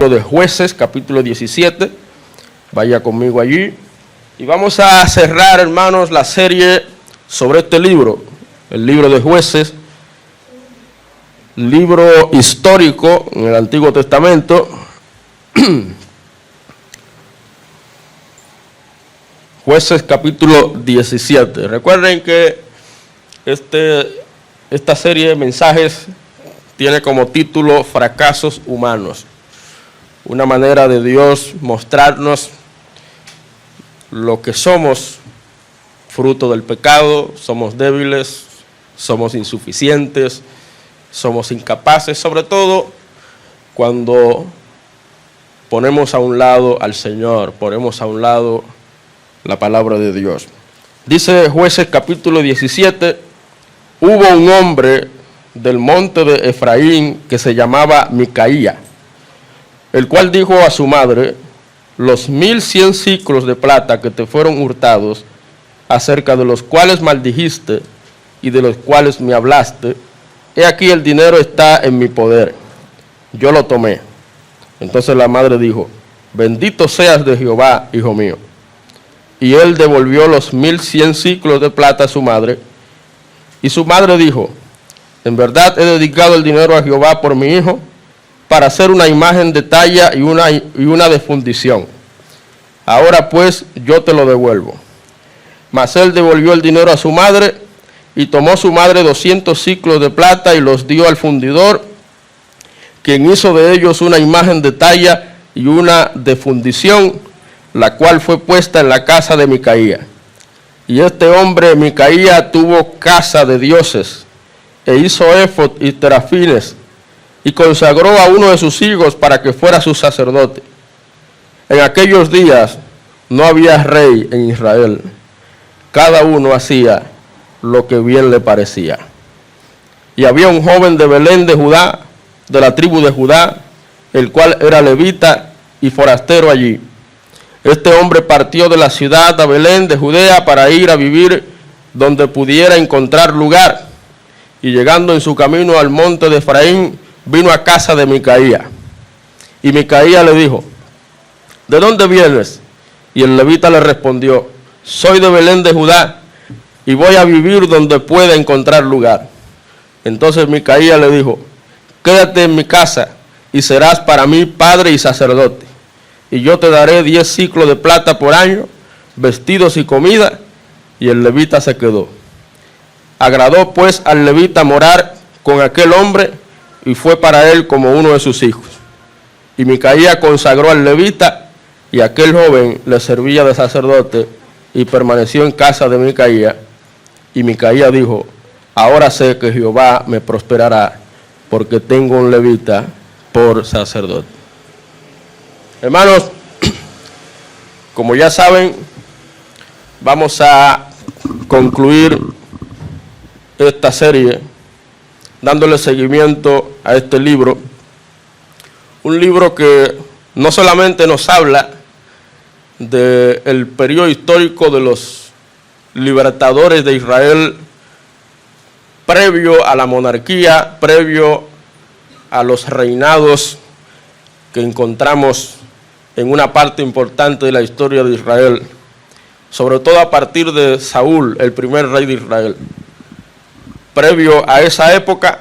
libro de Jueces, capítulo 17. Vaya conmigo allí. Y vamos a cerrar, hermanos, la serie sobre este libro, el libro de Jueces, libro histórico en el Antiguo Testamento. Jueces capítulo 17. Recuerden que esta serie de mensajes tiene como título Fracasos Humanos. Una manera de Dios mostrarnos lo que somos, fruto del pecado. Somos débiles, somos insuficientes, somos incapaces, sobre todo cuando ponemos a un lado al Señor, ponemos a un lado la palabra de Dios. Dice Jueces capítulo 17, hubo un hombre del monte de Efraín que se llamaba Micaía, el cual dijo a su madre: los 1100 siclos de plata que te fueron hurtados, acerca de los cuales maldijiste y de los cuales me hablaste, he aquí el dinero está en mi poder, yo lo tomé. Entonces la madre dijo: bendito seas de Jehová, hijo mío. Y él devolvió los 1100 siclos de plata a su madre. Y su madre dijo: en verdad he dedicado el dinero a Jehová por mi hijo, para hacer una imagen de talla y una de fundición. Ahora pues yo te lo devuelvo. Mas él devolvió el dinero a su madre, y tomó su madre 200 siclos de plata y los dio al fundidor, quien hizo de ellos una imagen de talla y una de fundición, la cual fue puesta en la casa de Micaía. Y este hombre Micaía tuvo casa de dioses, e hizo éfod y terafines, y consagró a uno de sus hijos para que fuera su sacerdote. En aquellos días no había rey en Israel, cada uno hacía lo que bien le parecía. Y había un joven de Belén de Judá, de la tribu de Judá, el cual era levita y forastero allí. Este hombre partió de la ciudad a Belén de Judea para ir a vivir donde pudiera encontrar lugar, y llegando en su camino al monte de Efraín, vino a casa de Micaía. Y Micaía le dijo: ¿de dónde vienes? Y el levita le respondió: soy de Belén de Judá, y voy a vivir donde pueda encontrar lugar. Entonces Micaía le dijo: quédate en mi casa, y serás para mí padre y sacerdote. Y yo te daré 10 siclos de plata por año, vestidos y comida. Y el levita se quedó. Agradó pues al levita morar con aquel hombre, y fue para él como uno de sus hijos. Y Micaía consagró al levita, y aquel joven le servía de sacerdote, y permaneció en casa de Micaía. Y Micaía dijo: ahora sé que Jehová me prosperará, porque tengo un levita por sacerdote. Hermanos, como ya saben, vamos a concluir esta serie dándole seguimiento a este libro. Un libro que no solamente nos habla del periodo histórico de los libertadores de Israel previo a la monarquía, previo a los reinados que encontramos en una parte importante de la historia de Israel, sobre todo a partir de Saúl, el primer rey de Israel. Previo a esa época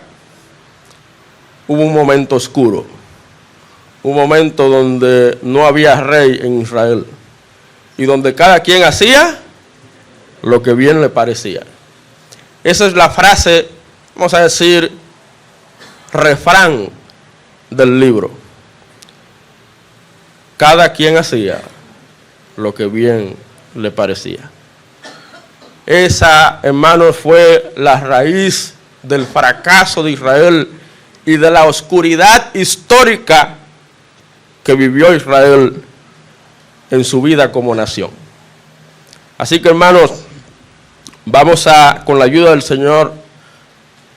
hubo un momento oscuro, un momento donde no había rey en Israel y donde cada quien hacía lo que bien le parecía. Esa es la frase, vamos a decir, refrán del libro. Cada quien hacía lo que bien le parecía. Esa, hermanos, fue la raíz del fracaso de Israel y de la oscuridad histórica que vivió Israel en su vida como nación. Así que, hermanos, vamos a, con la ayuda del Señor,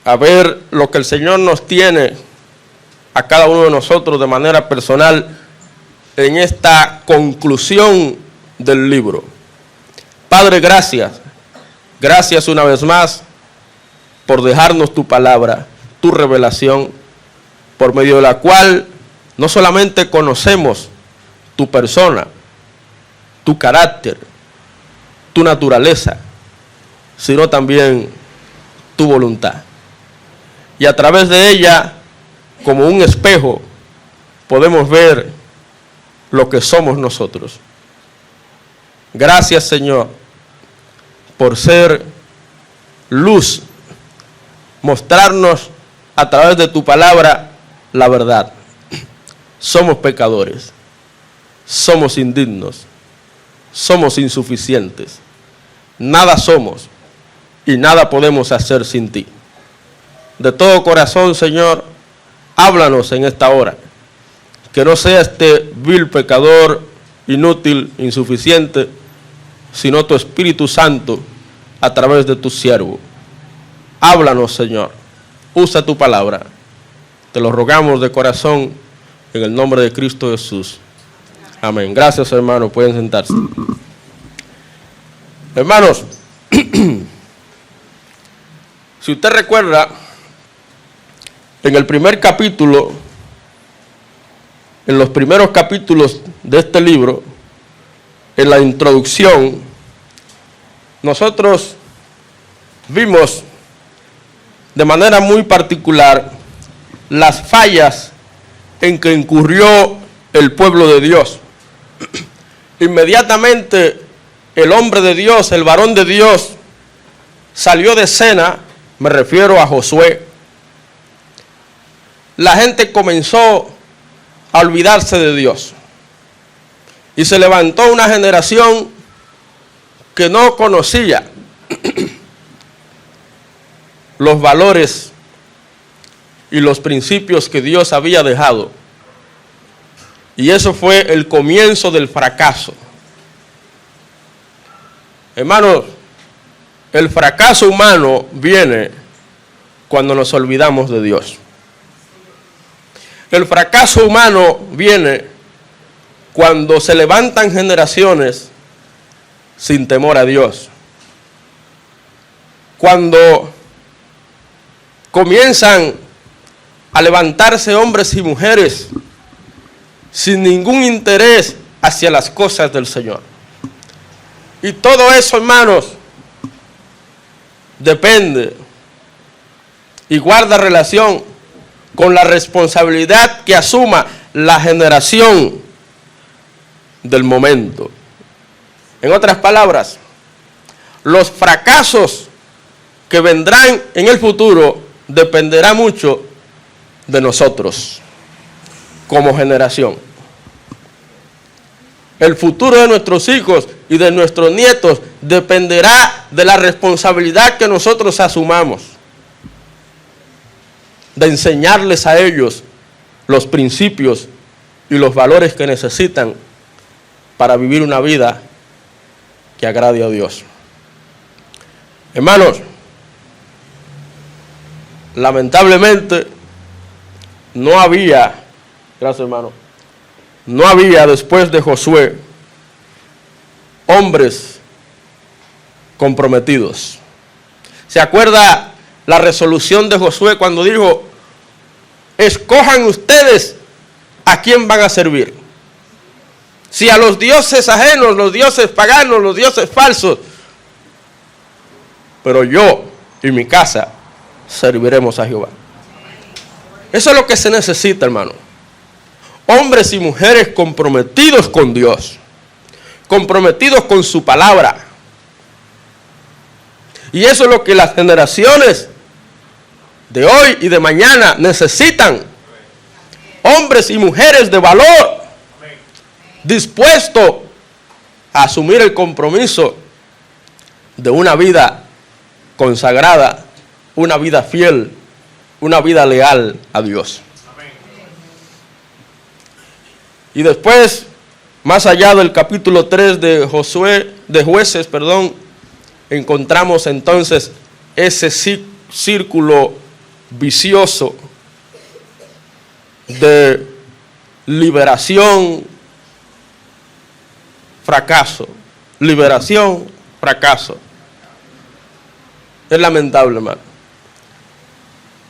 a ver lo que el Señor nos tiene a cada uno de nosotros de manera personal en esta conclusión del libro. Padre, gracias. Gracias una vez más por dejarnos tu palabra, tu revelación, por medio de la cual no solamente conocemos tu persona, tu carácter, tu naturaleza, sino también tu voluntad. Y a través de ella, como un espejo, podemos ver lo que somos nosotros. Gracias, Señor, por ser luz, mostrarnos a través de tu palabra la verdad. Somos pecadores, somos indignos, somos insuficientes, nada somos y nada podemos hacer sin ti. De todo corazón, Señor, háblanos en esta hora, que no sea este vil pecador, inútil, insuficiente, sino tu Espíritu Santo a través de tu siervo. Háblanos, Señor, usa tu palabra, te lo rogamos de corazón en el nombre de Cristo Jesús. Amén. Gracias, hermanos, pueden sentarse. Hermanos, si usted recuerda, en el primer capítulo, en los primeros capítulos de este libro, en la introducción, nosotros vimos de manera muy particular las fallas en que incurrió el pueblo de Dios. Inmediatamente el hombre de Dios, el varón de Dios, salió de escena, me refiero a Josué. La gente comenzó a olvidarse de Dios. Y se levantó una generación que no conocía los valores y los principios que Dios había dejado. Y eso fue el comienzo del fracaso. Hermanos, el fracaso humano viene cuando nos olvidamos de Dios. El fracaso humano viene cuando se levantan generaciones sin temor a Dios. Cuando comienzan a levantarse hombres y mujeres sin ningún interés hacia las cosas del Señor. Y todo eso, hermanos, depende y guarda relación con la responsabilidad que asuma la generación del momento. En otras palabras, los fracasos que vendrán en el futuro dependerá mucho de nosotros como generación. El futuro de nuestros hijos y de nuestros nietos dependerá de la responsabilidad que nosotros asumamos, de enseñarles a ellos los principios y los valores que necesitan para vivir una vida que agrade a Dios. Hermanos, lamentablemente no había, gracias hermano, no había después de Josué hombres comprometidos. ¿Se acuerda la resolución de Josué cuando dijo: escojan ustedes a quién van a servir? Si a los dioses ajenos, los dioses paganos, los dioses falsos, pero yo y mi casa serviremos a Jehová. Eso es lo que se necesita, hermano. Hombres y mujeres comprometidos con Dios, comprometidos con su palabra. Y eso es lo que las generaciones de hoy y de mañana necesitan. Hombres y mujeres de valor, dispuestos a asumir el compromiso de una vida consagrada, una vida fiel, una vida leal a Dios. Y después, más allá del capítulo 3 de Jueces, encontramos entonces ese círculo vicioso de liberación, fracaso, liberación, fracaso. Es lamentable, hermano.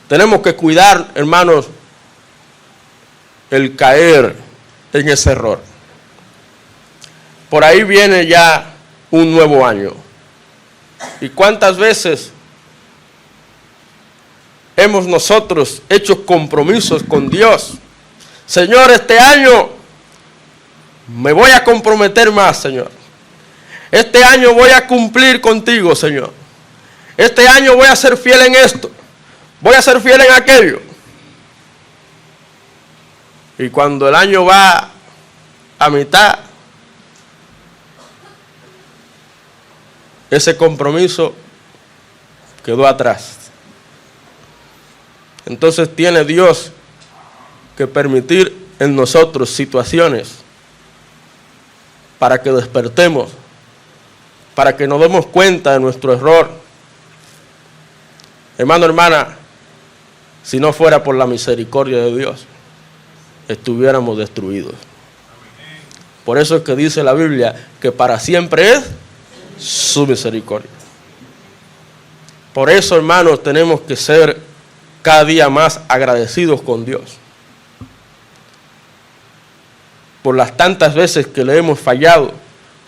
Tenemos que cuidar, hermanos, el caer en ese error. Por ahí viene ya un nuevo año. ¿Y cuántas veces hemos nosotros hecho compromisos con Dios? Señor, este año me voy a comprometer más, Señor. Este año voy a cumplir contigo, Señor. Este año voy a ser fiel en esto. Voy a ser fiel en aquello. Y cuando el año va a mitad, ese compromiso quedó atrás. Entonces tiene Dios que permitir en nosotros situaciones para que despertemos, para que nos demos cuenta de nuestro error. Hermano, hermana, si no fuera por la misericordia de Dios, estuviéramos destruidos. Por eso es que dice la Biblia que para siempre es su misericordia. Por eso, hermanos, tenemos que ser cada día más agradecidos con Dios. Por las tantas veces que le hemos fallado,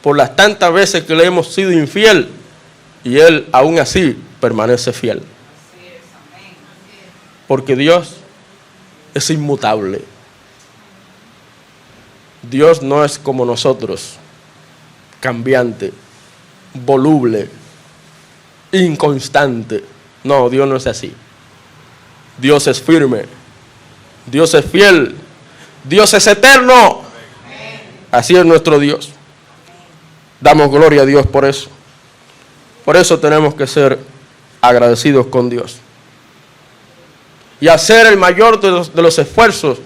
por las tantas veces que le hemos sido infiel, y Él aún así permanece fiel. Porque Dios es inmutable. Dios no es como nosotros, cambiante, voluble, inconstante. No, Dios no es así. Dios es firme, Dios es fiel, Dios es eterno. Así es nuestro Dios. Damos gloria a Dios por eso. Por eso tenemos que ser agradecidos con Dios y hacer el mayor de los esfuerzos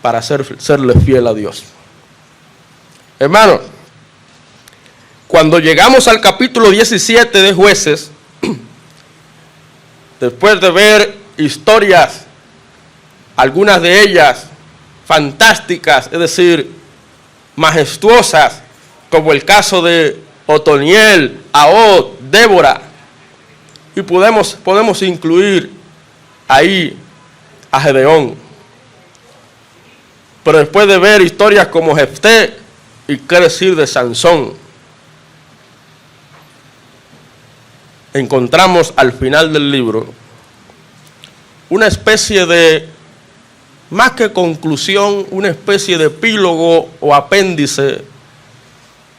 para serle fiel a Dios. Hermanos, cuando llegamos al capítulo 17 de Jueces, después de ver historias, algunas de ellas fantásticas, es decir, majestuosas, como el caso de Otoniel, Ahod, Débora, y podemos incluir ahí a Gedeón. Pero después de ver historias como Jefté, y qué decir de Sansón, encontramos al final del libro una especie de, más que conclusión, una especie de epílogo o apéndice,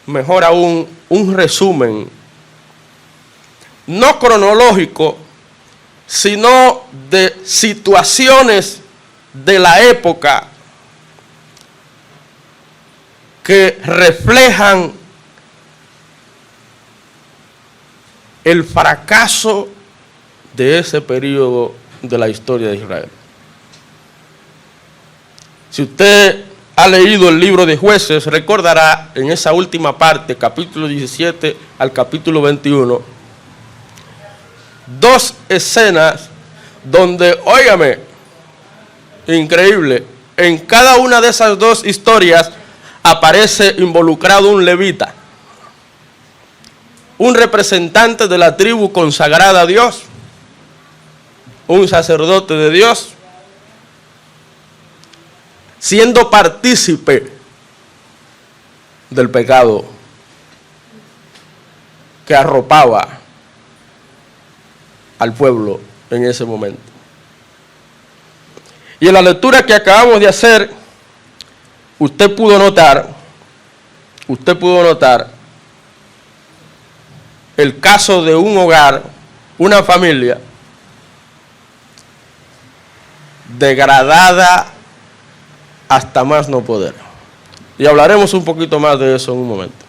mejor aún, un resumen, no cronológico, sino de situaciones de la época que reflejan el fracaso de ese periodo de la historia de Israel. Si usted ha leído el libro de Jueces, recordará en esa última parte, capítulo 17 al capítulo 21, dos escenas donde, óigame, increíble, en cada una de esas dos historias aparece involucrado un levita, un representante de la tribu consagrada a Dios, un sacerdote de Dios, siendo partícipe del pecado que arropaba al pueblo en ese momento. Y en la lectura que acabamos de hacer, usted pudo notar el caso de un hogar, una familia degradada hasta más no poder. Y hablaremos un poquito más de eso en un momento.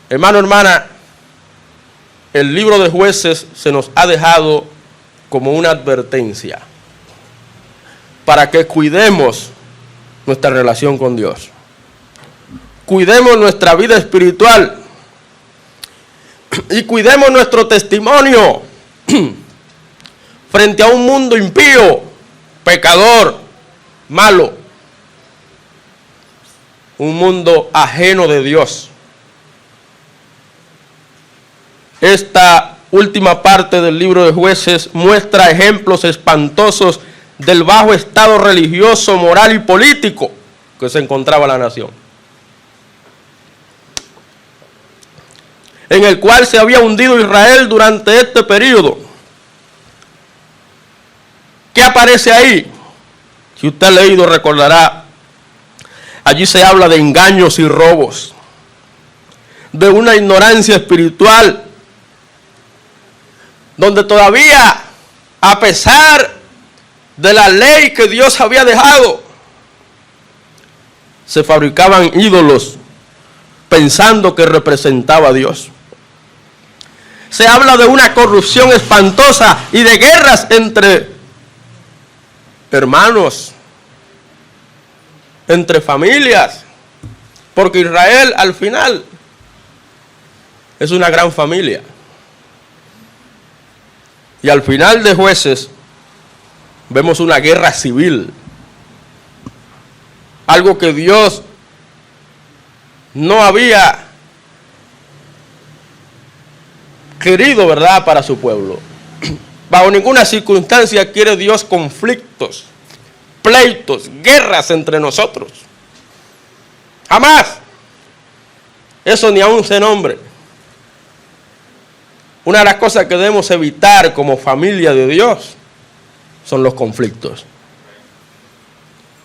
Hermano, hermana, el libro de Jueces se nos ha dejado como una advertencia para que cuidemos nuestra relación con Dios. Cuidemos nuestra vida espiritual y cuidemos nuestro testimonio frente a un mundo impío, pecador, malo, un mundo ajeno de Dios. Esta última parte del libro de Jueces muestra ejemplos espantosos del bajo estado religioso, moral y político que se encontraba la nación, en el cual se había hundido Israel durante este periodo. ¿Qué aparece ahí? Si usted ha leído, recordará, allí se habla de engaños y robos, de una ignorancia espiritual, donde todavía, a pesar de la ley que Dios había dejado, se fabricaban ídolos pensando que representaba a Dios. Se habla de una corrupción espantosa y de guerras entre hermanos, entre familias, porque Israel al final es una gran familia. Y al final de Jueces vemos una guerra civil, algo que Dios no había querido, ¿verdad?, para su pueblo. Bajo ninguna circunstancia quiere Dios conflictos, pleitos, guerras entre nosotros. Jamás. Eso ni aún se nombre. Una de las cosas que debemos evitar como familia de Dios son los conflictos.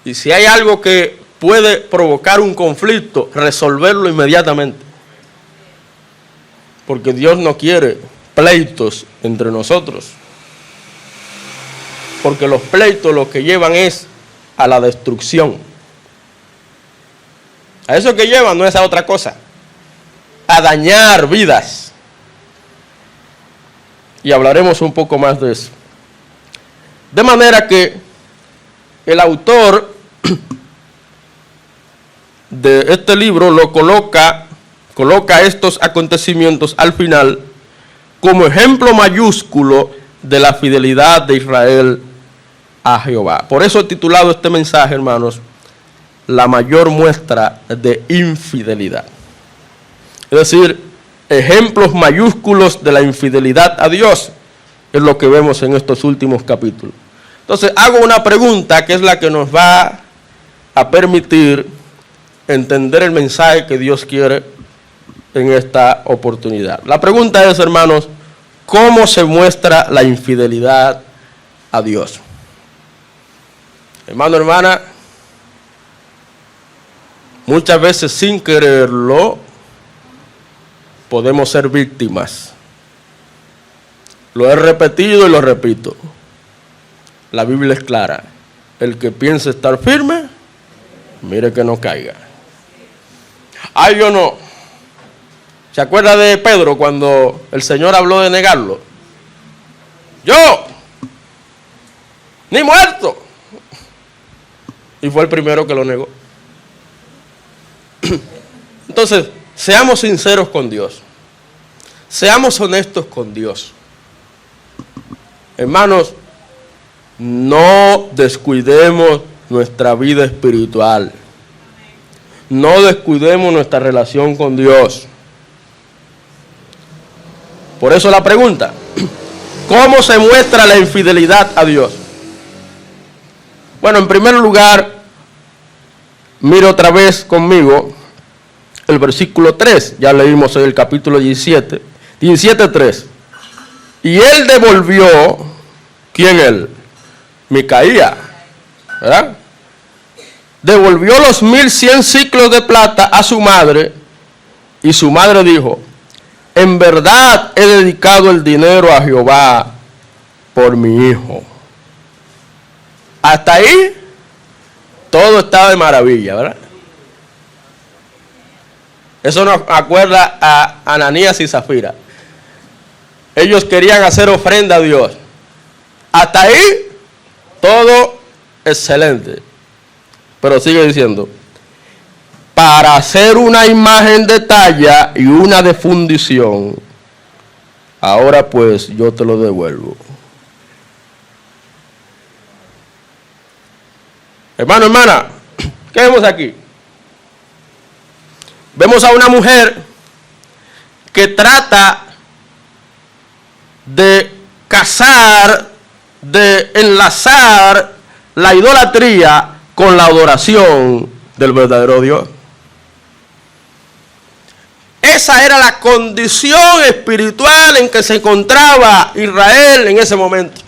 Y si hay algo que puede provocar un conflicto, resolverlo inmediatamente. Porque Dios no quiere pleitos entre nosotros. Porque los pleitos lo que llevan es a la destrucción. A eso que llevan no es a otra cosa. A dañar vidas. Y hablaremos un poco más de eso. De manera que el autor de este libro lo coloca estos acontecimientos al final como ejemplo mayúsculo de la fidelidad de Israel a Jehová. Por eso he titulado este mensaje, hermanos, la mayor muestra de infidelidad. Es decir, ejemplos mayúsculos de la infidelidad a Dios es lo que vemos en estos últimos capítulos. Entonces hago una pregunta que es la que nos va a permitir entender el mensaje que Dios quiere en esta oportunidad. La pregunta es, hermanos, ¿cómo se muestra la infidelidad a Dios? Hermano, hermana, muchas veces sin quererlo podemos ser víctimas. Lo he repetido y lo repito. La Biblia es clara. El que piense estar firme, mire que no caiga. Ay, yo no. ¿Se acuerda de Pedro cuando el Señor habló de negarlo? Yo, ni muerto. Y fue el primero que lo negó. Entonces, seamos sinceros con Dios. Seamos honestos con Dios. Hermanos, no descuidemos nuestra vida espiritual. No descuidemos nuestra relación con Dios. Por eso la pregunta, ¿cómo se muestra la infidelidad a Dios? Bueno, en primer lugar, mire otra vez conmigo el versículo 3. Ya leímos en el capítulo 17. 17:3. Y él devolvió, ¿quién él? Micaía, ¿verdad? Devolvió los 1100 siclos de plata a su madre, y su madre dijo: en verdad he dedicado el dinero a Jehová por mi hijo. Hasta ahí todo estaba de maravilla, ¿verdad? Eso nos acuerda a Ananías y Zafira. Ellos querían hacer ofrenda a Dios. Hasta ahí todo excelente. Pero sigue diciendo: para hacer una imagen de talla y una de fundición, ahora pues yo te lo devuelvo. Hermano, hermana, ¿qué vemos aquí? Vemos a una mujer que trata de casar, de enlazar la idolatría con la adoración del verdadero Dios. Esa era la condición espiritual en que se encontraba Israel en ese momento.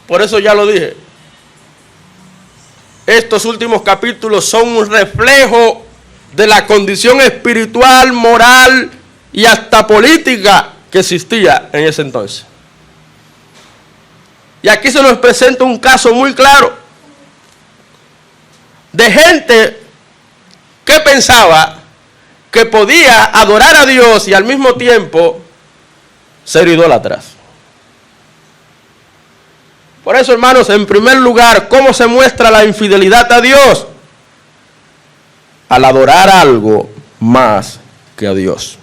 Por eso ya lo dije. Estos últimos capítulos son un reflejo de la condición espiritual, moral y hasta política que existía en ese entonces. Y aquí se nos presenta un caso muy claro de gente que pensaba que podía adorar a Dios y al mismo tiempo ser idólatras. Por eso, hermanos, en primer lugar, ¿cómo se muestra la infidelidad a Dios? Al adorar algo más que a Dios.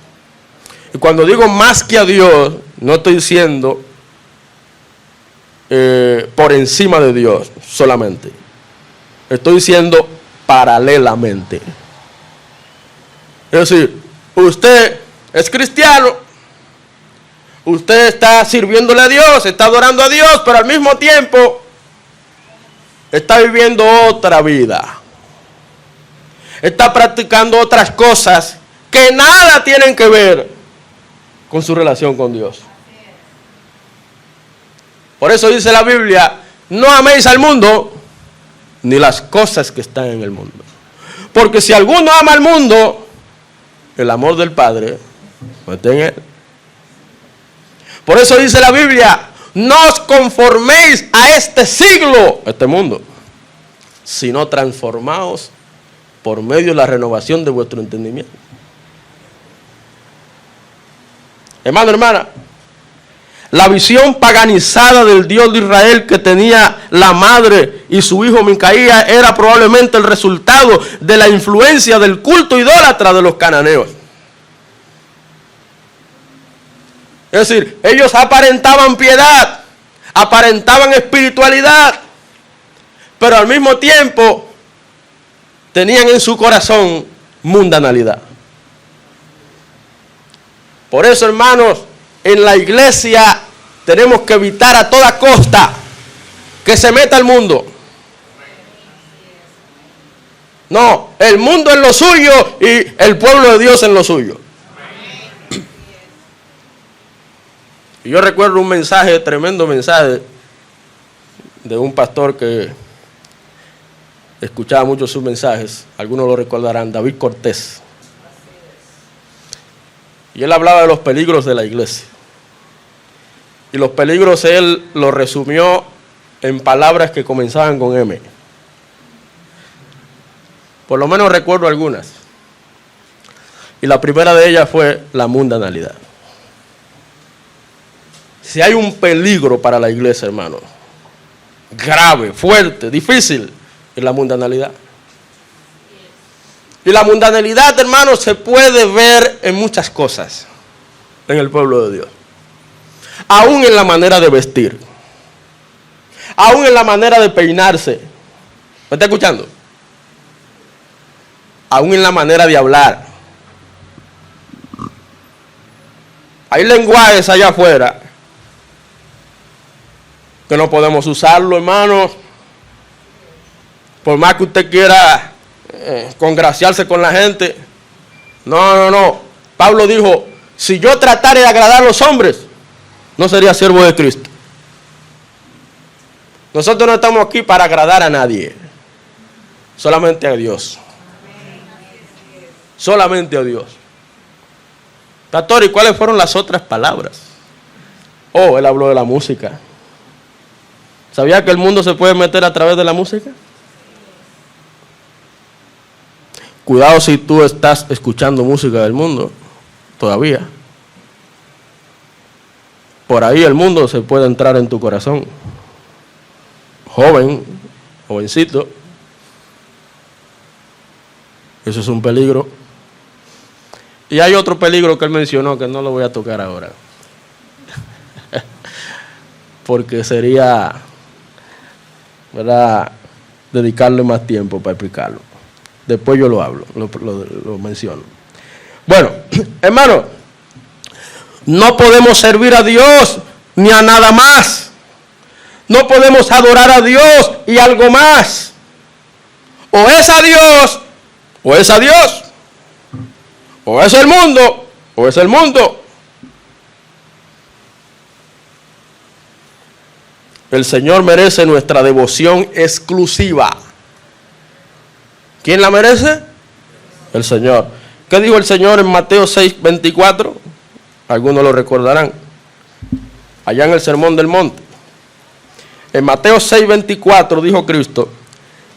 Y cuando digo más que a Dios, no estoy diciendo por encima de Dios solamente. Estoy diciendo paralelamente. Es decir, usted es cristiano, usted está sirviéndole a Dios, está adorando a Dios, pero al mismo tiempo está viviendo otra vida. Está practicando otras cosas que nada tienen que ver con su relación con Dios. Por eso dice la Biblia, no améis al mundo, ni las cosas que están en el mundo. Porque si alguno ama al mundo, el amor del Padre no está en él. Por eso dice la Biblia, no os conforméis a este siglo, a este mundo, sino transformaos por medio de la renovación de vuestro entendimiento. Hermano, hermana, la visión paganizada del Dios de Israel que tenía la madre y su hijo Micaías era probablemente el resultado de la influencia del culto idólatra de los cananeos. Es decir, ellos aparentaban piedad, aparentaban espiritualidad, pero al mismo tiempo tenían en su corazón mundanalidad. Por eso, hermanos, en la iglesia tenemos que evitar a toda costa que se meta el mundo. No, el mundo en lo suyo y el pueblo de Dios en lo suyo. Y yo recuerdo un mensaje, tremendo mensaje, de un pastor que escuchaba mucho sus mensajes. Algunos lo recordarán, David Cortés. Y él hablaba de los peligros de la iglesia. Y los peligros él los resumió en palabras que comenzaban con M. Por lo menos recuerdo algunas. Y la primera de ellas fue la mundanalidad. Si hay un peligro para la iglesia, hermano, grave, fuerte, difícil, es la mundanalidad. Y la mundanalidad, hermano, se puede ver en muchas cosas en el pueblo de Dios. Aún en la manera de vestir. Aún en la manera de peinarse. ¿Me está escuchando? Aún en la manera de hablar. Hay lenguajes allá afuera que no podemos usarlo, hermano. Por más que usted quiera congraciarse con la gente. No. Pablo dijo, si yo tratara de agradar a los hombres, no sería siervo de Cristo. Nosotros no estamos aquí para agradar a nadie. Solamente a Dios. Solamente a Dios. Pastor, ¿y cuáles fueron las otras palabras? Oh, él habló de la música. ¿Sabía que el mundo se puede meter a través de la música? Cuidado si tú estás escuchando música del mundo todavía. Por ahí el mundo se puede entrar en tu corazón. Joven, jovencito. Eso es un peligro. Y hay otro peligro que él mencionó que no lo voy a tocar ahora. Porque sería, ¿verdad?, dedicarle más tiempo para explicarlo. Después yo lo hablo, lo menciono. Bueno, hermano, no podemos servir a Dios ni a nada más. No podemos adorar a Dios y algo más. O es a Dios, o es a Dios. O es el mundo, o es el mundo. El Señor merece nuestra devoción exclusiva. ¿Quién la merece? El Señor. ¿Qué dijo el Señor en Mateo 6:24? Algunos lo recordarán. Allá en el Sermón del Monte. En Mateo 6:24 dijo Cristo,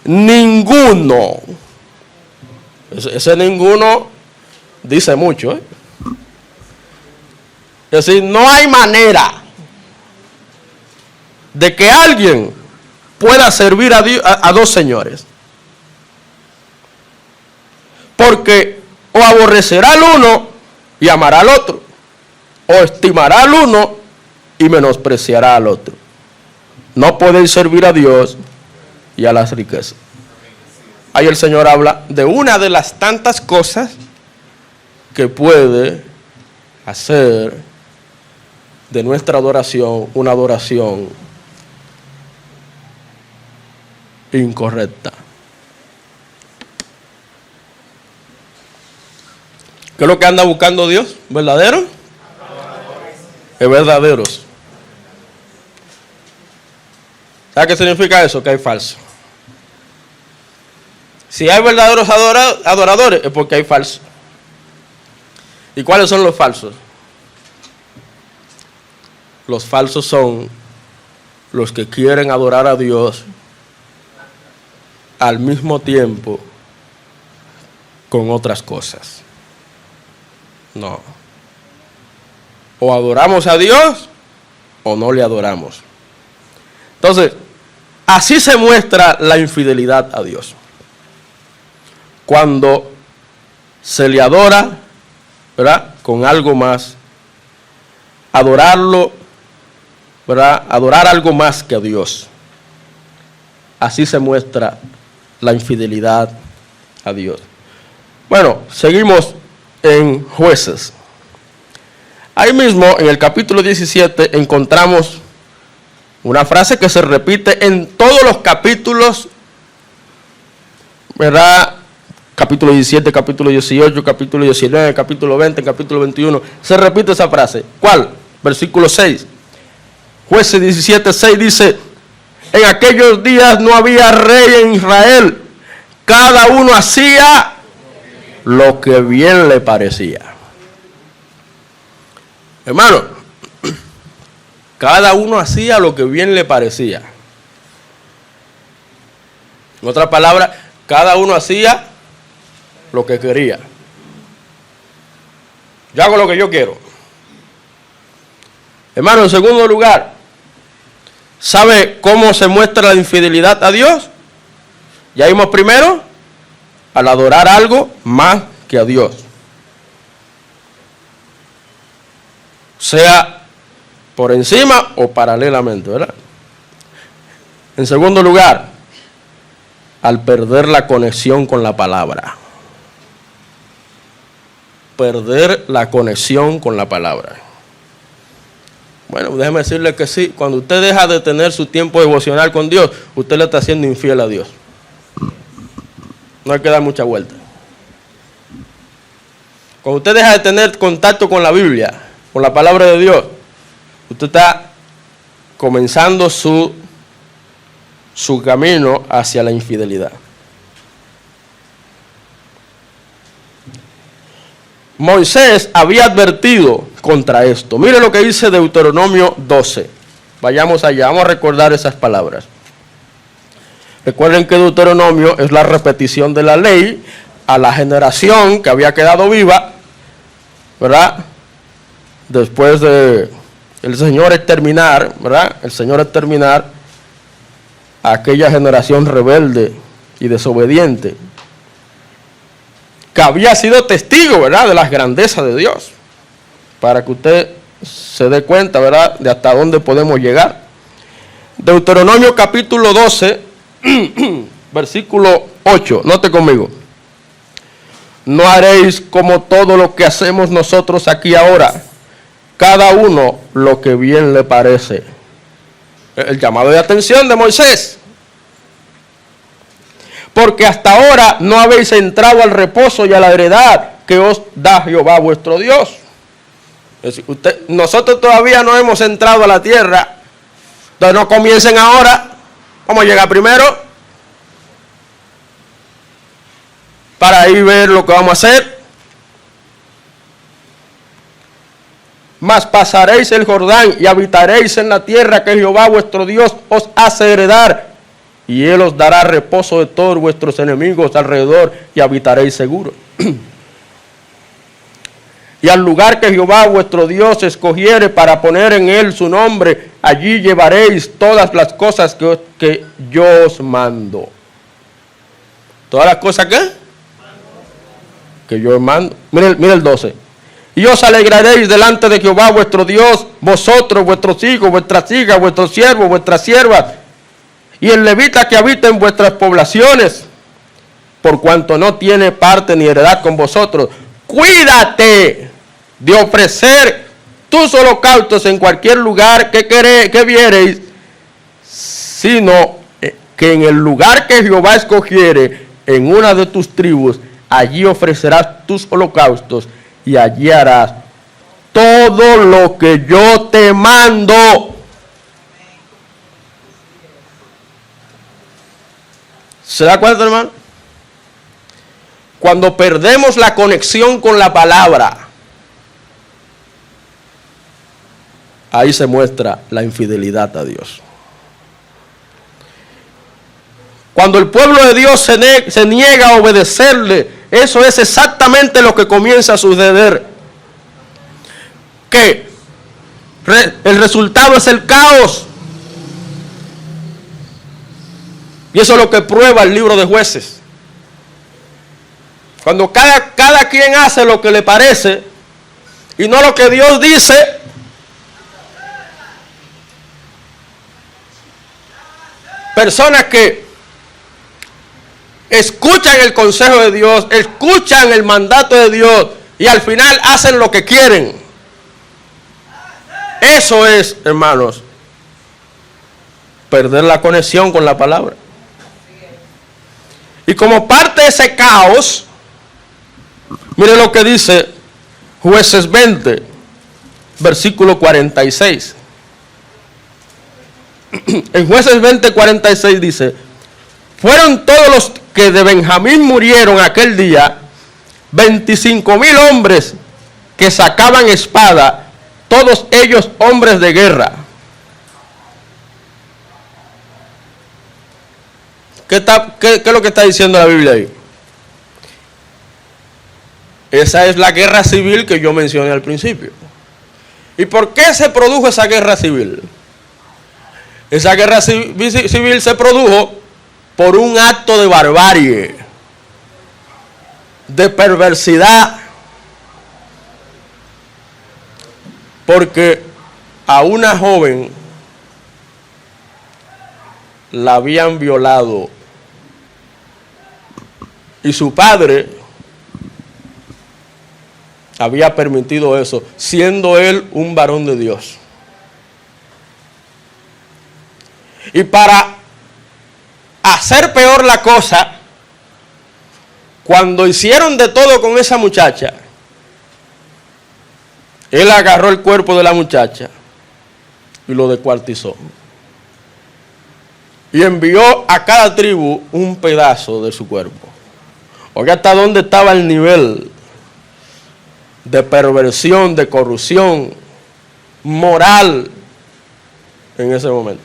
ninguno. Ese ninguno dice mucho. Es decir, no hay manera de que alguien pueda servir a Dios, a dos señores. Porque o aborrecerá al uno y amará al otro, o estimará al uno y menospreciará al otro. No pueden servir a Dios y a las riquezas. Ahí el Señor habla de una de las tantas cosas que puede hacer de nuestra adoración una adoración incorrecta. ¿Qué es lo que anda buscando Dios? ¿Verdadero? Es verdaderos. ¿Sabe qué significa eso? Que hay falso. Si hay verdaderos adoradores, es porque hay falsos. ¿Y cuáles son los falsos? Los falsos son los que quieren adorar a Dios al mismo tiempo con otras cosas. No. O adoramos a Dios o no le adoramos. Entonces, así se muestra la infidelidad a Dios. Cuando se le adora, ¿verdad?, con algo más. Adorarlo, ¿verdad?, adorar algo más que a Dios. Así se muestra la infidelidad a Dios. Bueno, seguimos en Jueces. Ahí mismo, en el capítulo 17, encontramos una frase que se repite en todos los capítulos, ¿verdad? Capítulo 17, capítulo 18, capítulo 19, capítulo 20, capítulo 21. Se repite esa frase. ¿Cuál? Versículo 6. Jueces 17, 6 dice: en aquellos días no había rey en Israel. Cada uno hacía lo que bien le parecía. Hermano, cada uno hacía lo que bien le parecía. En otras palabras, cada uno hacía lo que quería. Yo hago lo que yo quiero. Hermano, en segundo lugar, ¿sabe cómo se muestra la infidelidad a Dios? Ya vimos primero, al adorar algo más que a Dios. Sea por encima o paralelamente, ¿verdad? En segundo lugar, al perder la conexión con la palabra. Perder la conexión con la palabra. Bueno, déjeme decirle que sí, cuando usted deja de tener su tiempo devocional con Dios, usted le está haciendo infiel a Dios. No hay que dar mucha vuelta. Cuando usted deja de tener contacto con la Biblia, con la palabra de Dios, usted está comenzando su camino hacia la infidelidad. Moisés había advertido contra esto. Mire lo que dice Deuteronomio 12. Vayamos allá, vamos a recordar esas palabras. Recuerden que Deuteronomio es la repetición de la ley a la generación que había quedado viva, ¿verdad? Después de el Señor exterminar, ¿verdad? El Señor exterminar a aquella generación rebelde y desobediente, que había sido testigo, ¿verdad?, de las grandezas de Dios, para que usted se dé cuenta, ¿verdad?, de hasta dónde podemos llegar. Deuteronomio capítulo 12, versículo 8, note conmigo. No haréis como todo lo que hacemos nosotros aquí ahora, cada uno lo que bien le parece. El llamado de atención de Moisés. Porque hasta ahora no habéis entrado al reposo y a la heredad que os da Jehová vuestro Dios. Es decir, nosotros todavía no hemos entrado a la tierra. Entonces no comiencen ahora. Vamos a llegar primero. Para ahí ver lo que vamos a hacer. Mas pasaréis el Jordán y habitaréis en la tierra que Jehová vuestro Dios os hace heredar. Y Él os dará reposo de todos vuestros enemigos alrededor y habitaréis seguros. Y al lugar que Jehová vuestro Dios escogiere para poner en él su nombre, allí llevaréis todas las cosas que yo os mando. ¿Todas las cosas qué? Que yo os mando. Mire el 12. Y os alegraréis delante de Jehová vuestro Dios, vosotros, vuestros hijos, vuestras hijas, vuestros siervos, vuestras siervas, y el levita que habita en vuestras poblaciones, por cuanto no tiene parte ni heredad con vosotros. Cuídate de ofrecer tus holocaustos en cualquier lugar que viereis, sino que en el lugar que Jehová escogiere, en una de tus tribus, allí ofrecerás tus holocaustos, y allí harás todo lo que yo te mando. ¿Se da cuenta, hermano? Cuando perdemos la conexión con la palabra, ahí se muestra la infidelidad a Dios. Cuando el pueblo de Dios se niega a obedecerle, eso es exactamente lo que comienza a suceder. Que el resultado es el caos. Y eso es lo que prueba el libro de Jueces. Cuando cada quien hace lo que le parece y no lo que Dios dice, personas que escuchan el consejo de Dios, escuchan el mandato de Dios y al final hacen lo que quieren. Eso es, hermanos, perder la conexión con la palabra. Y como parte de ese caos, mire lo que dice Jueces 20, versículo 46. En Jueces 20, 46 dice: fueron todos los que de Benjamín murieron aquel día, 25,000 hombres que sacaban espada, todos ellos hombres de guerra. ¿Qué es lo que está diciendo la Biblia ahí? Esa es la guerra civil que yo mencioné al principio. ¿Y por qué se produjo esa guerra civil? Esa guerra civil se produjo por un acto de barbarie, de perversidad, porque a una joven la habían violado y su padre había permitido eso, siendo él un varón de Dios. Y para hacer peor la cosa, cuando hicieron de todo con esa muchacha, él agarró el cuerpo de la muchacha y lo descuartizó. Y envió a cada tribu un pedazo de su cuerpo. Oiga, hasta dónde estaba el nivel de perversión, de corrupción moral en ese momento.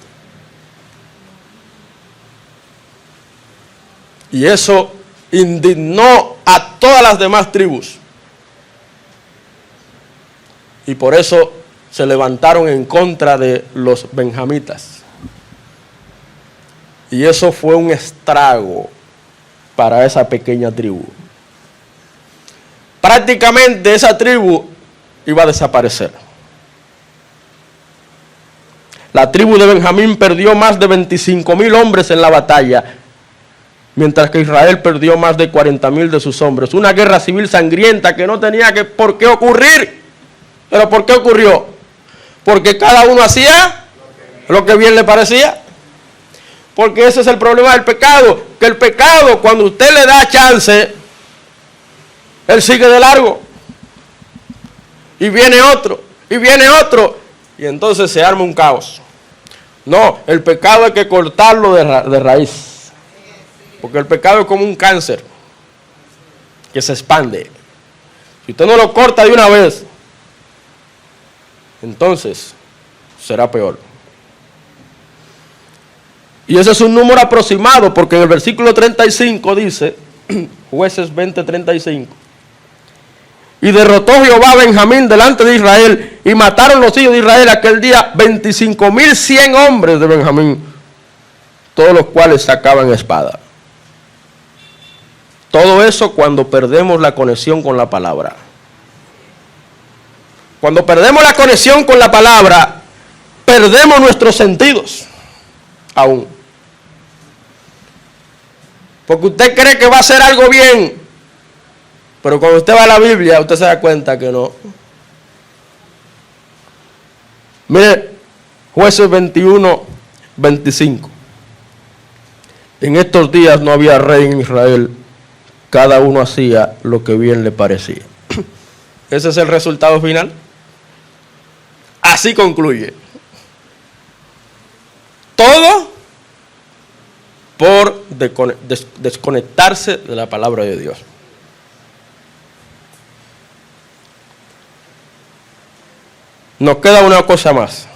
Y eso indignó a todas las demás tribus. Y por eso se levantaron en contra de los benjamitas. Y eso fue un estrago para esa pequeña tribu. Prácticamente esa tribu iba a desaparecer. La tribu de Benjamín perdió más de 25,000 hombres en la batalla, mientras que Israel perdió más de 40,000 de sus hombres. Una guerra civil sangrienta que no tenía por qué ocurrir. ¿Pero por qué ocurrió? Porque cada uno hacía lo que bien le parecía. Porque ese es el problema del pecado, que el pecado, cuando usted le da chance, él sigue de largo. Y viene otro, y entonces se arma un caos. No, el pecado hay que cortarlo de raíz. Porque el pecado es como un cáncer que se expande. Si usted no lo corta de una vez, entonces será peor. Y ese es un número aproximado, porque en el versículo 35 dice, Jueces 20:35, y derrotó Jehová a Benjamín delante de Israel, y mataron los hijos de Israel aquel día 25,100 hombres de Benjamín, todos los cuales sacaban espada. Todo eso cuando perdemos la conexión con la palabra. Cuando perdemos la conexión con la palabra, perdemos nuestros sentidos aún. Porque usted cree que va a hacer algo bien, pero cuando usted va a la Biblia, usted se da cuenta que no. Mire, Jueces 21:25. En estos días no había rey en Israel, cada uno hacía lo que bien le parecía. Ese es el resultado final. Así concluye. Todo por desconectarse de la palabra de Dios. Nos queda una cosa más.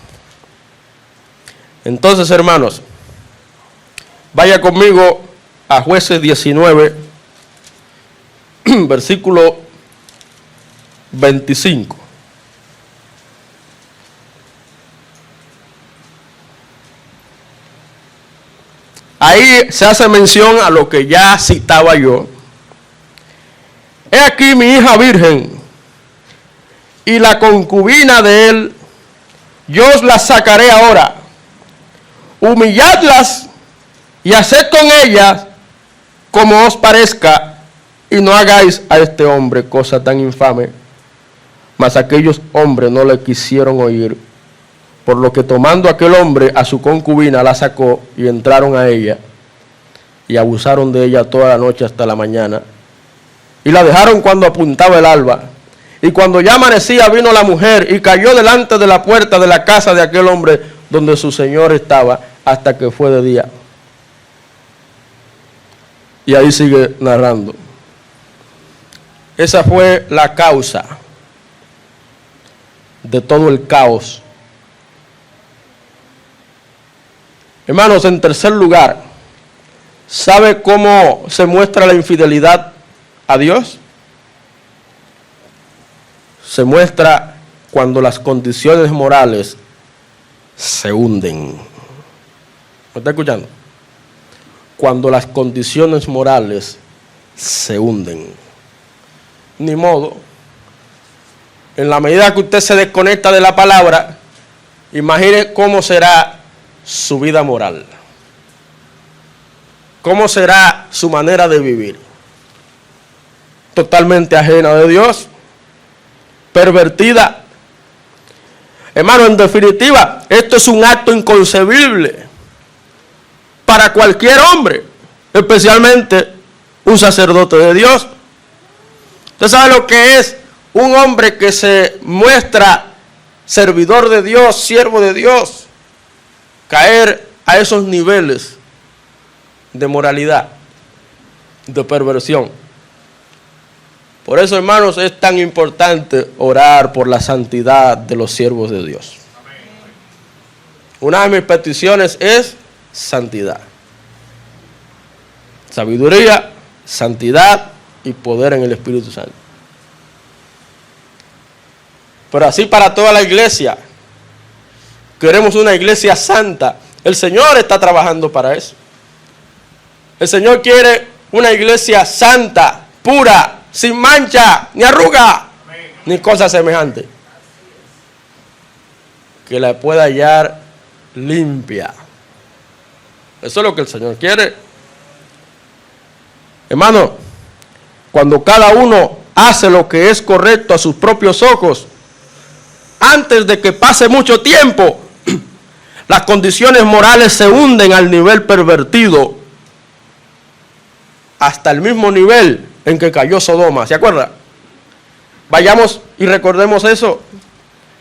Entonces, hermanos, vaya conmigo a Jueces 19, versículo 25. Ahí se hace mención a lo que ya citaba yo. He aquí mi hija virgen y la concubina de él, yo os las sacaré ahora. Humilladlas y haced con ellas como os parezca, y no hagáis a este hombre cosa tan infame. Mas aquellos hombres no le quisieron oír, por lo que tomando aquel hombre a su concubina la sacó y entraron a ella y abusaron de ella toda la noche hasta la mañana y la dejaron cuando apuntaba el alba. Y cuando ya amanecía vino la mujer y cayó delante de la puerta de la casa de aquel hombre donde su señor estaba hasta que fue de día. Y ahí sigue narrando. Esa fue la causa de todo el caos. Hermanos, en tercer lugar, ¿sabe cómo se muestra la infidelidad a Dios? Se muestra cuando las condiciones morales se hunden. ¿Me está escuchando? Cuando las condiciones morales se hunden. Ni modo. En la medida que usted se desconecta de la palabra, imagine cómo será su vida moral. ¿Cómo será su manera de vivir? Totalmente ajena de Dios, pervertida. Hermano, en definitiva, esto es un acto inconcebible para cualquier hombre, especialmente un sacerdote de Dios. ¿Usted sabe lo que es un hombre que se muestra servidor de Dios, siervo de Dios? Caer a esos niveles de moralidad, de perversión. Por eso, hermanos, es tan importante orar por la santidad de los siervos de Dios. Una de mis peticiones es santidad. Sabiduría, santidad y poder en el Espíritu Santo. Pero así para toda la iglesia. Queremos una iglesia santa. El Señor está trabajando para eso. El Señor quiere una iglesia santa, pura, sin mancha, ni arruga, ni cosa semejante. Que la pueda hallar limpia. Eso es lo que el Señor quiere. Hermano, cuando cada uno hace lo que es correcto a sus propios ojos, antes de que pase mucho tiempo, las condiciones morales se hunden al nivel pervertido, hasta el mismo nivel en que cayó Sodoma. ¿Se acuerda? Vayamos y recordemos eso.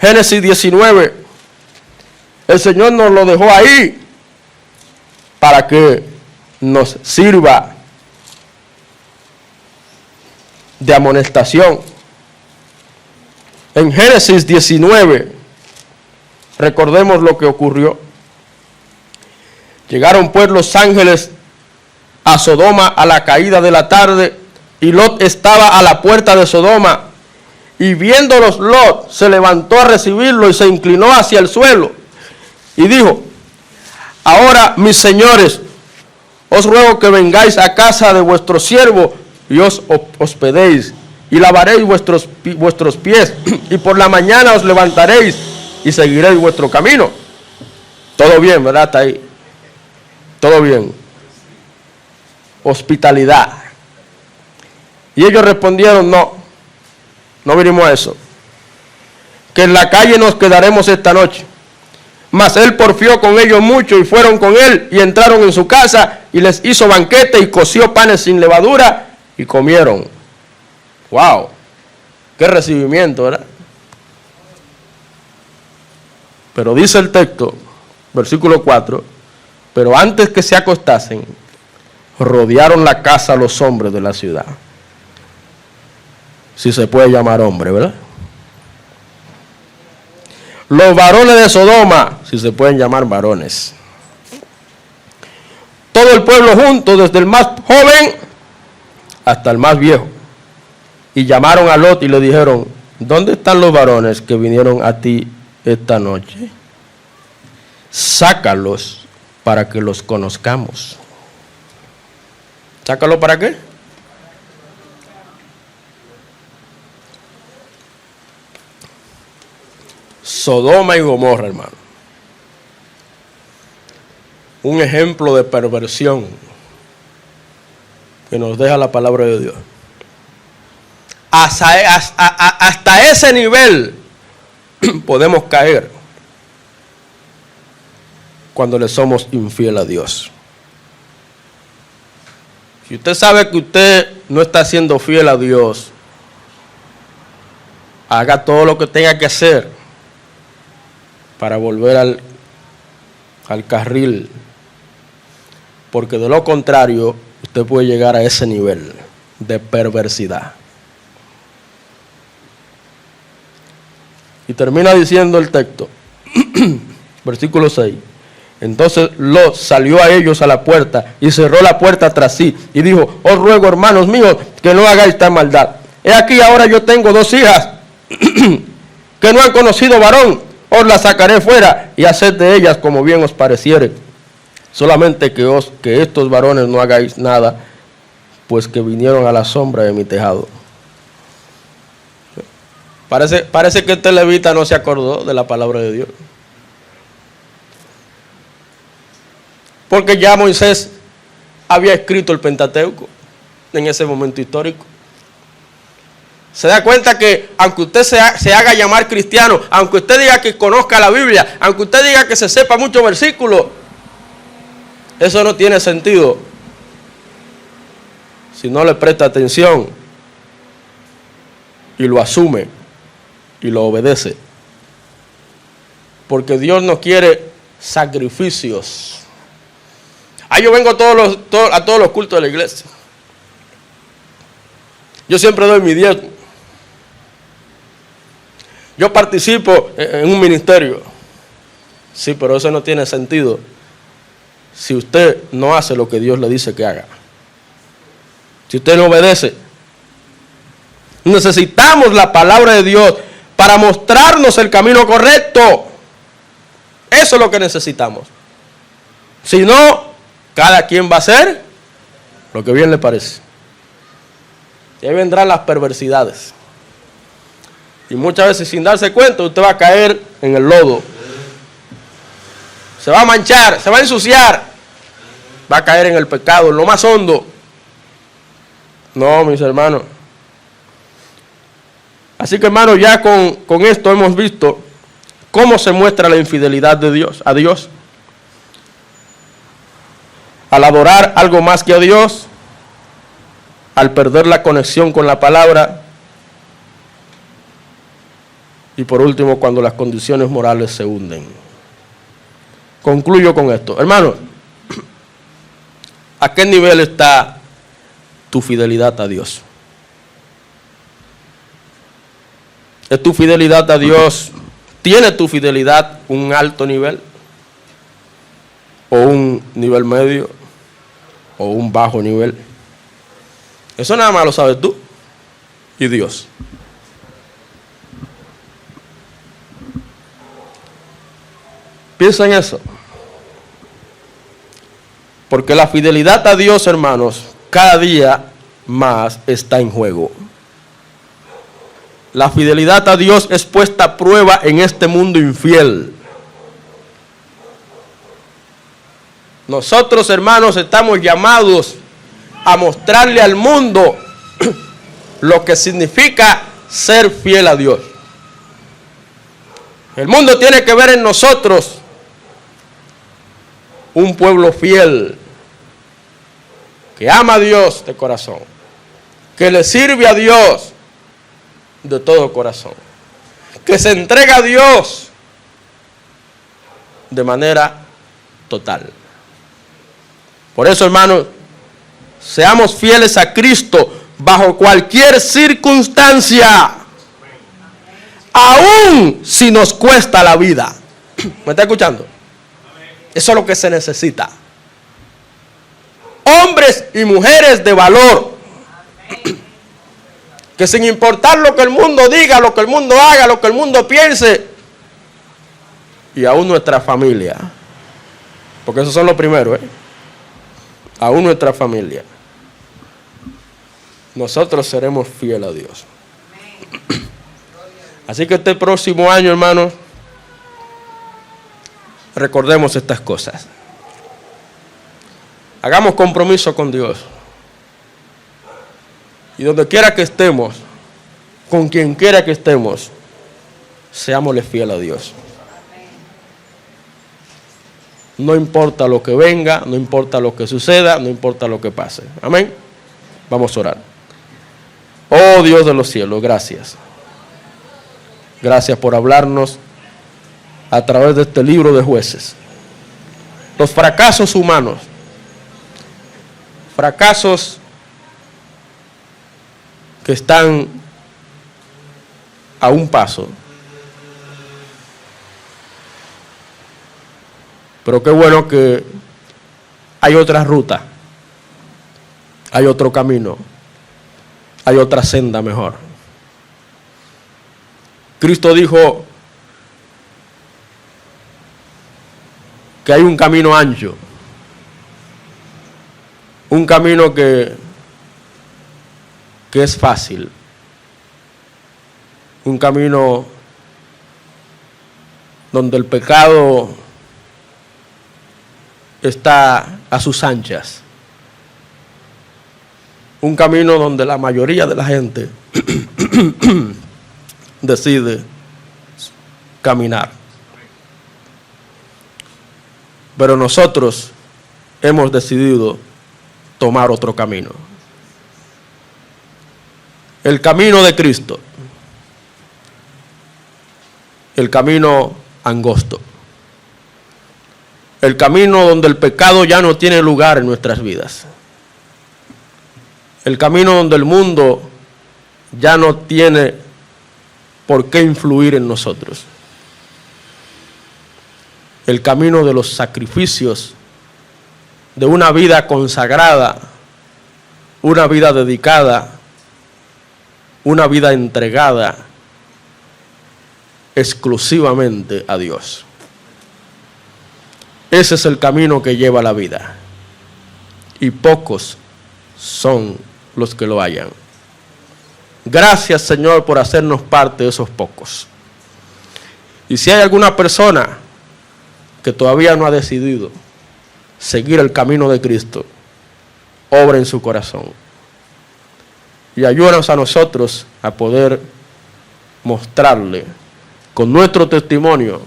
Génesis 19. El Señor nos lo dejó ahí para que nos sirva de amonestación. En Génesis 19, recordemos lo que ocurrió. Llegaron pues los ángeles a Sodoma a la caída de la tarde, y Lot estaba a la puerta de Sodoma, y viéndolos Lot se levantó a recibirlo y se inclinó hacia el suelo, y dijo: ahora, mis señores, os ruego que vengáis a casa de vuestro siervo y os hospedéis, y lavaréis vuestros pies, y por la mañana os levantaréis y seguiréis vuestro camino. Todo bien, ¿verdad? Hasta ahí. Todo bien. Hospitalidad. Y ellos respondieron: no vinimos a eso, que en la calle nos quedaremos esta noche. Mas él porfió con ellos mucho, y fueron con él, y entraron en su casa, y les hizo banquete, y coció panes sin levadura, y comieron. ¡Wow! ¡Qué recibimiento!, ¿verdad? Pero dice el texto, versículo 4, pero antes que se acostasen, rodearon la casa los hombres de la ciudad. Si se puede llamar hombre, ¿verdad? Los varones de Sodoma, si se pueden llamar varones. Todo el pueblo junto, desde el más joven hasta el más viejo. Y llamaron a Lot y le dijeron: ¿dónde están los varones que vinieron a ti esta noche? Sácalos para que los conozcamos. ¿Sácalo para qué? Sodoma y Gomorra, hermano. Un ejemplo de perversión que nos deja la palabra de Dios. Hasta ese nivel podemos caer cuando le somos infiel a Dios. Si usted sabe que usted no está siendo fiel a Dios, haga todo lo que tenga que hacer para volver al carril, porque de lo contrario usted puede llegar a ese nivel de perversidad. Y termina diciendo el texto, versículo 6. Entonces Lot salió a ellos a la puerta y cerró la puerta tras sí y dijo: os ruego, hermanos míos, que no hagáis tal maldad. He aquí, ahora yo tengo 2 hijas que no han conocido varón. Os las sacaré fuera y haced de ellas como bien os pareciere. Solamente que estos varones no hagáis nada, pues que vinieron a la sombra de mi tejado. Parece que este levita no se acordó de la palabra de Dios. Porque ya Moisés había escrito el Pentateuco en ese momento histórico. Se da cuenta que aunque usted se haga llamar cristiano, aunque usted diga que conozca la Biblia, aunque usted diga que se sepa muchos versículos, eso no tiene sentido si no le presta atención y lo asume y lo obedece. Porque Dios no quiere sacrificios. Yo vengo a todos los cultos de la iglesia. Yo siempre doy mi diezmo. Yo participo en un ministerio. Sí, pero eso no tiene sentido si usted no hace lo que Dios le dice que haga. Si usted no obedece. Necesitamos la palabra de Dios para mostrarnos el camino correcto. Eso es lo que necesitamos. Si no, cada quien va a hacer lo que bien le parece. Y ahí vendrán las perversidades. Y muchas veces, sin darse cuenta, usted va a caer en el lodo. Se va a manchar, se va a ensuciar. Va a caer en el pecado, en lo más hondo. No, mis hermanos. Así que, hermanos, ya con esto hemos visto cómo se muestra la infidelidad de Dios, a Dios. al adorar algo más que a Dios, al perder la conexión con la palabra y por último cuando las condiciones morales se hunden. Concluyo con esto. Hermanos, ¿a qué nivel está tu fidelidad a Dios? ¿Es tu fidelidad a Dios? ¿Tiene tu fidelidad un alto nivel? ¿O un nivel medio? ¿O un bajo nivel? Eso nada más lo sabes tú y Dios. Piensa en eso. Porque la fidelidad a Dios, hermanos, cada día más está en juego. La fidelidad a Dios es puesta a prueba en este mundo infiel. Nosotros, hermanos, estamos llamados a mostrarle al mundo lo que significa ser fiel a Dios. El mundo tiene que ver en nosotros un pueblo fiel, que ama a Dios de corazón, que le sirve a Dios de todo corazón, que se entrega a Dios de manera total. Por eso, hermanos, seamos fieles a Cristo bajo cualquier circunstancia, aun si nos cuesta la vida. ¿Me está escuchando? Eso es lo que se necesita. Hombres y mujeres de valor, que sin importar lo que el mundo diga, lo que el mundo haga, lo que el mundo piense, y aún nuestra familia, porque esos son los primeros, aún nuestra familia, nosotros seremos fieles a Dios. Así que este próximo año, hermanos, recordemos estas cosas. Hagamos compromiso con Dios. Y donde quiera que estemos, con quien quiera que estemos, seámosle fieles a Dios. No importa lo que venga, no importa lo que suceda, no importa lo que pase. Amén. Vamos a orar. Oh Dios de los cielos, gracias. Gracias por hablarnos a través de este libro de Jueces. Los fracasos humanos, fracasos que están a un paso. Pero qué bueno que hay otra ruta, hay otro camino, hay otra senda mejor. Cristo dijo que hay un camino ancho, un camino que es fácil, un camino donde el pecado está a sus anchas, un camino donde la mayoría de la gente decide caminar. Pero nosotros hemos decidido tomar otro camino. El camino de Cristo. El camino angosto. El camino donde el pecado ya no tiene lugar en nuestras vidas. El camino donde el mundo ya no tiene por qué influir en nosotros. El camino de los sacrificios, de una vida consagrada, una vida dedicada, una vida entregada exclusivamente a Dios. Ese es el camino que lleva la vida. Y pocos son los que lo hallan. Gracias, Señor, por hacernos parte de esos pocos. Y si hay alguna persona que todavía no ha decidido seguir el camino de Cristo, obra en su corazón. Y ayúdanos a nosotros a poder mostrarle con nuestro testimonio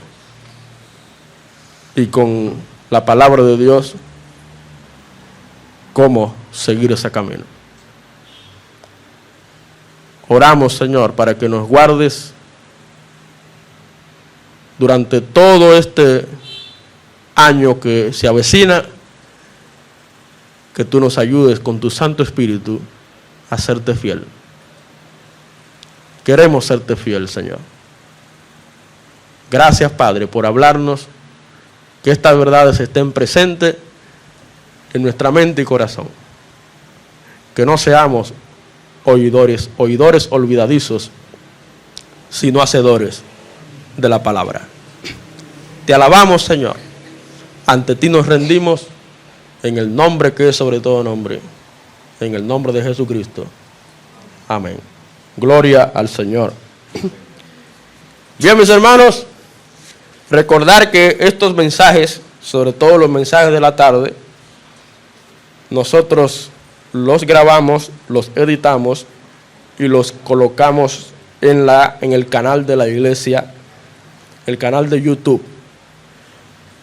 y con la palabra de Dios cómo seguir ese camino. Oramos, Señor, para que nos guardes durante todo este año que se avecina, que tú nos ayudes con tu Santo Espíritu a serte fiel. Queremos serte fiel, Señor. Gracias, Padre, por hablarnos, que estas verdades estén presentes en nuestra mente y corazón. Que no seamos oidores olvidadizos, sino hacedores de la palabra. Te alabamos, Señor. Ante ti nos rendimos en el nombre que es sobre todo nombre, en el nombre de Jesucristo. Amén. Gloria al Señor. Bien, mis hermanos, recordar que estos mensajes, sobre todo los mensajes de la tarde, nosotros los grabamos, los editamos y los colocamos en el canal de la iglesia, el canal de YouTube.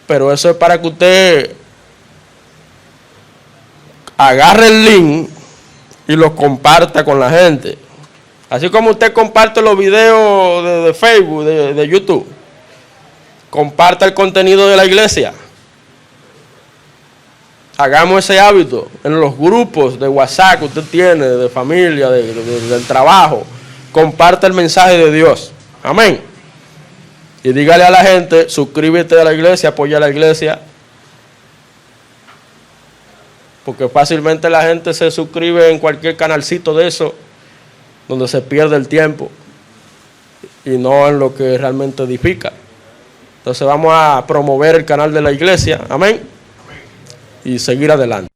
Pero eso es para que usted agarre el link y lo comparta con la gente. Así como usted comparte los videos de Facebook, de YouTube, comparta el contenido de la iglesia. Hagamos ese hábito en los grupos de WhatsApp que usted tiene, de familia, del trabajo. Comparte el mensaje de Dios. Amén. Y dígale a la gente, suscríbete a la iglesia, apoya a la iglesia. Porque fácilmente la gente se suscribe en cualquier canalcito de eso, donde se pierde el tiempo y no en lo que realmente edifica. Entonces vamos a promover el canal de la iglesia, amén, y seguir adelante.